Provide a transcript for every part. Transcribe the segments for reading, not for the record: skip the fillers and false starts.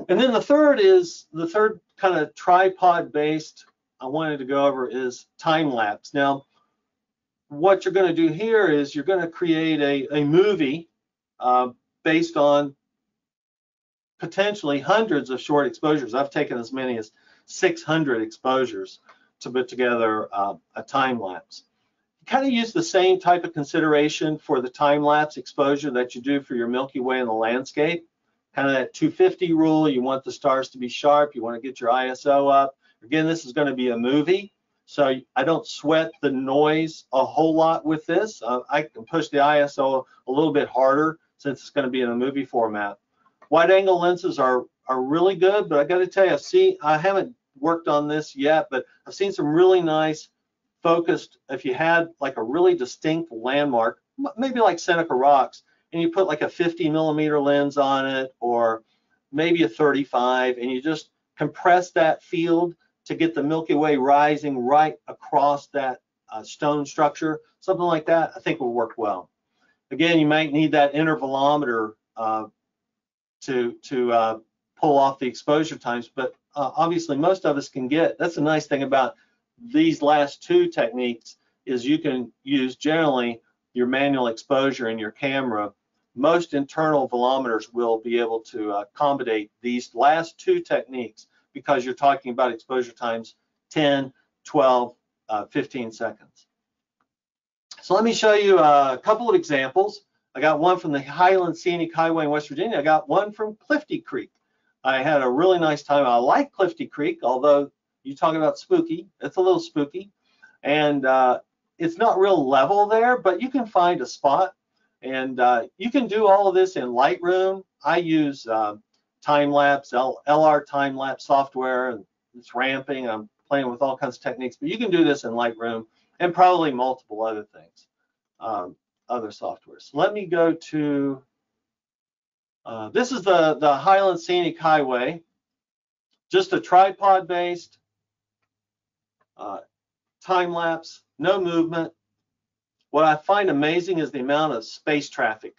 And then the third kind of tripod-based I wanted to go over is time lapse. Now, what you're going to do here is you're going to create a movie based on potentially hundreds of short exposures. I've taken as many as 600 exposures to put together a time lapse. You kind of use the same type of consideration for the time lapse exposure that you do for your Milky Way in the landscape. Kind of that 250 rule. You want the stars to be sharp. You want to get your ISO up. Again, this is going to be a movie, so I don't sweat the noise a whole lot with this. I can push the ISO a little bit harder since it's going to be in a movie format. Wide angle lenses are really good, but I got to tell you, I haven't worked on this yet, but I've seen some really nice focused. If you had like a really distinct landmark, maybe like Seneca Rocks, and you put like a 50mm lens on it, or maybe a 35, and you just compress that field to get the Milky Way rising right across that stone structure, something like that, I think will work well. Again, you might need that intervalometer to pull off the exposure times, but obviously most of us can get. That's the nice thing about these last two techniques is you can use generally your manual exposure in your camera. Most internal velometers will be able to accommodate these last two techniques because you're talking about exposure times 10, 12, 15 seconds. So let me show you a couple of examples. I got one from the Highland Scenic Highway in West Virginia. I got one from Clifty Creek. I had a really nice time. I like Clifty Creek, although you talk about spooky, it's a little spooky. And it's not real level there, but you can find a spot. And you can do all of this in Lightroom. I use Timelapse, LR Timelapse software, and it's ramping. I'm playing with all kinds of techniques, but you can do this in Lightroom and probably multiple other things, other softwares. So let me go to, this is the Highland Scenic Highway, just a tripod-based time-lapse, no movement. What I find amazing is the amount of space traffic.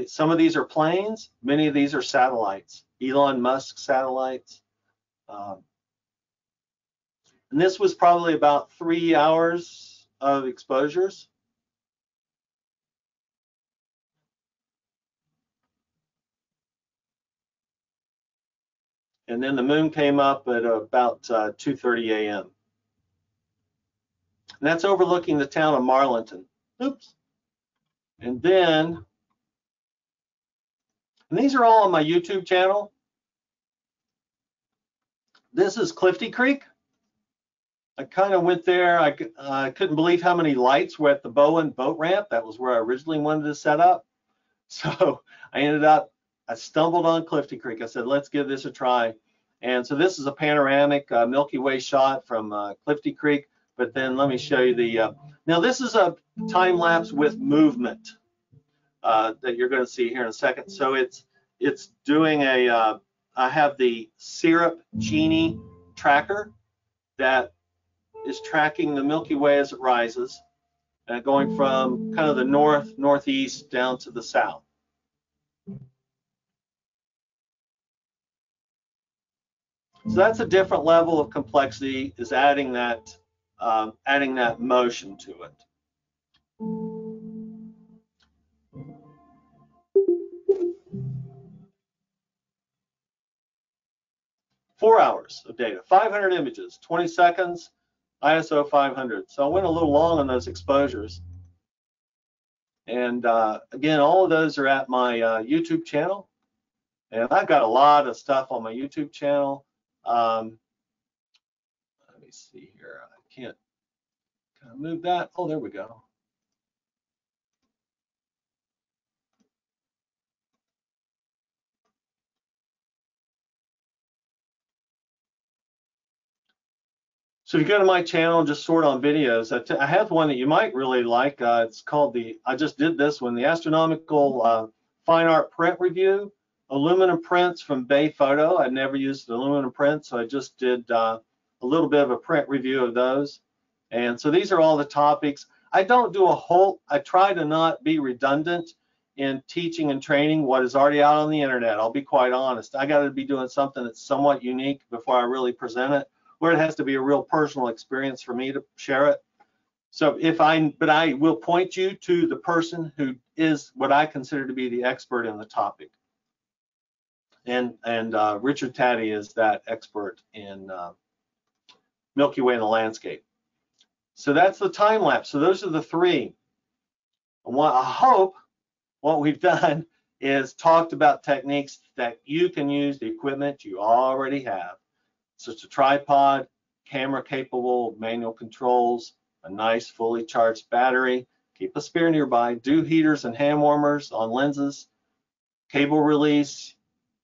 Some of these are planes, many of these are satellites, Elon Musk satellites. And this was probably about 3 hours of exposures. And then the moon came up at about 2:30 a.m. And that's overlooking the town of Marlinton. Oops. And then, and these are all on my YouTube channel. This is Clifty Creek. I kind of went there. I couldn't believe how many lights were at the Bowen boat ramp. That was where I originally wanted to set up. So I stumbled on Clifty Creek. I said, let's give this a try. And so this is a panoramic Milky Way shot from Clifty Creek. But then let me show you the, now this is a time lapse with movement that you're going to see here in a second. So it's doing a, I have the Syrup Genie tracker that is tracking the Milky Way as it rises, going from kind of the northeast down to the south. So that's a different level of complexity, is adding that motion to it. Four hours of data, 500 images, 20 seconds, ISO 500. So I went a little long on those exposures. And again, all of those are at my YouTube channel. And I've got a lot of stuff on my YouTube channel. Let me see here. I can't kind of move that. Oh, there we go. So if you go to my channel and just sort on videos, I have one that you might really like. It's called I just did this one, the Astronomical Fine Art Print Review, aluminum prints from Bay Photo. I'd never used aluminum print, so I just did a little bit of a print review of those. And so these are all the topics. I don't do a whole, I try to not be redundant in teaching and training what is already out on the internet. I'll be quite honest. I got to be doing something that's somewhat unique before I really present it, where it has to be a real personal experience for me to share it. So but I will point you to the person who is what I consider to be the expert in the topic. And Richard Taddy is that expert in Milky Way in the landscape. So that's the time lapse. So those are the three. I hope what we've done is talked about techniques that you can use, the equipment you already have. So it's a tripod, camera capable, manual controls, a nice fully charged battery, keep a spare nearby, do heaters and hand warmers on lenses, cable release.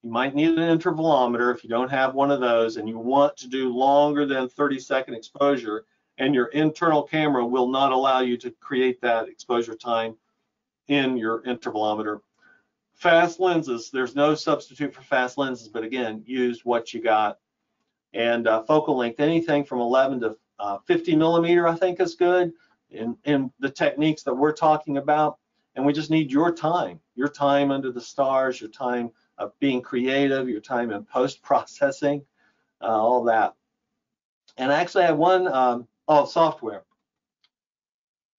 You might need an intervalometer if you don't have one of those and you want to do longer than 30-second exposure, and your internal camera will not allow you to create that exposure time in your intervalometer. Fast lenses, there's no substitute for fast lenses, but again, use what you got. And focal length, anything from 11 to 50 millimeter, I think is good in the techniques that we're talking about. And we just need your time under the stars, your time of being creative, your time in post-processing, all that. And I actually have one, software.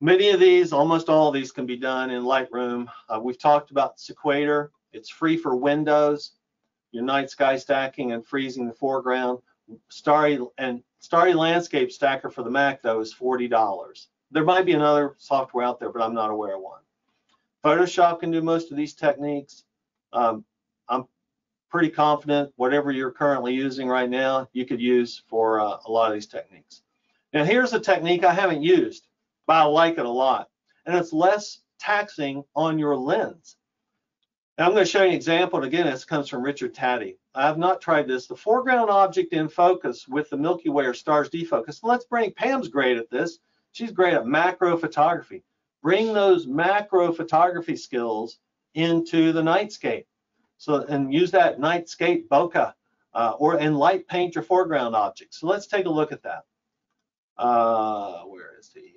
Many of these, almost all of these can be done in Lightroom. We've talked about Sequator. It's free for Windows, your night sky stacking and freezing the foreground. Starry Landscape Stacker for the Mac, though, is $40. There might be another software out there, but I'm not aware of one. Photoshop can do most of these techniques. I'm pretty confident whatever you're currently using right now, you could use for a lot of these techniques. Now, here's a technique I haven't used, but I like it a lot, and it's less taxing on your lens. And I'm going to show you an example, and again, this comes from Richard Taddy. I have not tried this. The foreground object in focus with the Milky Way or stars defocus. Let's bring, Pam's great at this. She's great at macro photography. Bring those macro photography skills into the nightscape. So, and use that nightscape bokeh and light paint your foreground objects. So let's take a look at that. Where is he?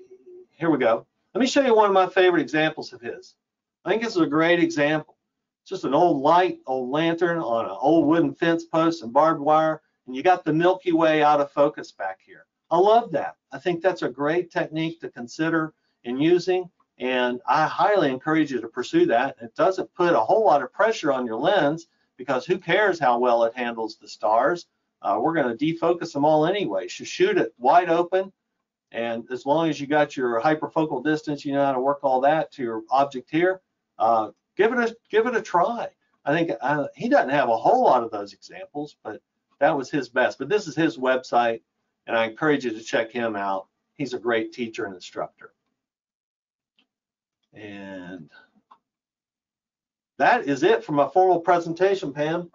Here we go. Let me show you one of my favorite examples of his. I think this is a great example. It's just an old lantern on an old wooden fence post and barbed wire, and you got the Milky Way out of focus back here. I love that. I think that's a great technique to consider in using, and I highly encourage you to pursue that. It doesn't put a whole lot of pressure on your lens because who cares how well it handles the stars? We're going to defocus them all anyway. So shoot it wide open, and as long as you got your hyperfocal distance, you know how to work all that to your object here. Give it a try. I think he doesn't have a whole lot of those examples, but that was his best. But this is his website, and I encourage you to check him out. He's a great teacher and instructor. And that is it for my formal presentation, Pam.